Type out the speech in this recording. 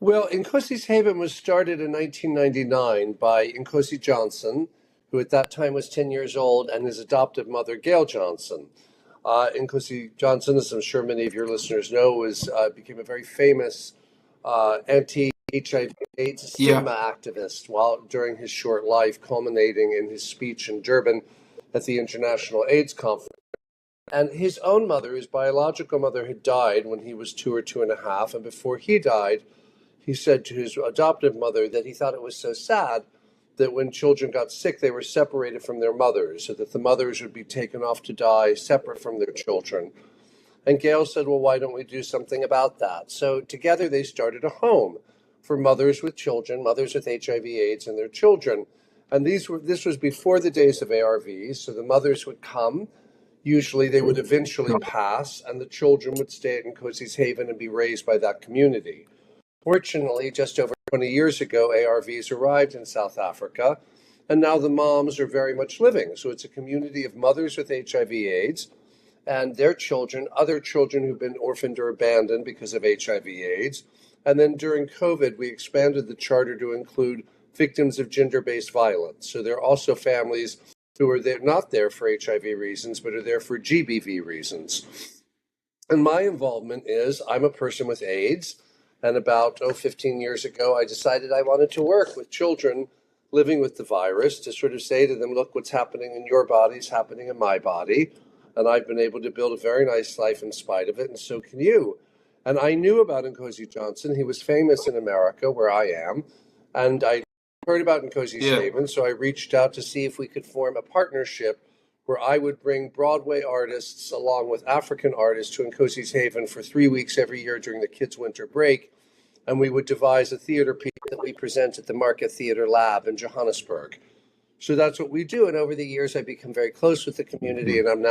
Well, Nkosi's Haven was started in 1999 by Nkosi Johnson, who at that time was 10 years old, and his adoptive mother, Gail Johnson. Nkosi Johnson, as I'm sure many of your listeners know, became a very famous anti-HIV/AIDS Yeah. stigma activist while during his short life, culminating in his speech in Durban at the International AIDS Conference. And his own mother, his biological mother, had died when he was 2 or 2.5, and before he died, he said to his adoptive mother that he thought it was so sad that when children got sick, they were separated from their mothers, so that the mothers would be taken off to die separate from their children. And Gail said, well, why don't we do something about that? So together they started a home for mothers with children, mothers with HIV/AIDS and their children. And this was before the days of ARVs, so the mothers would come. Usually they would eventually pass, and the children would stay at Nkosi's Haven and be raised by that community. Fortunately, just over 20 years ago, ARVs arrived in South Africa, and now the moms are very much living. So it's a community of mothers with HIV/AIDS and their children, other children who've been orphaned or abandoned because of HIV/AIDS. And then during COVID, we expanded the charter to include victims of gender-based violence. So there are also families who are not there for HIV reasons, but are there for GBV reasons. And my involvement is I'm a person with AIDS. And about 15 years ago, I decided I wanted to work with children living with the virus to sort of say to them, look, what's happening in your body is happening in my body. And I've been able to build a very nice life in spite of it, and so can you. And I knew about Nkosi Johnson. He was famous in America, where I am. And I heard about Nkosi's Yeah. Haven, so I reached out to see if we could form a partnership where I would bring Broadway artists along with African artists to Nkosi's Haven for 3 weeks every year during the kids' winter break. And we would devise a theater piece that we present at the Market Theater Lab in Johannesburg. So that's what we do. And over the years, I've become very close with the community, and I'm now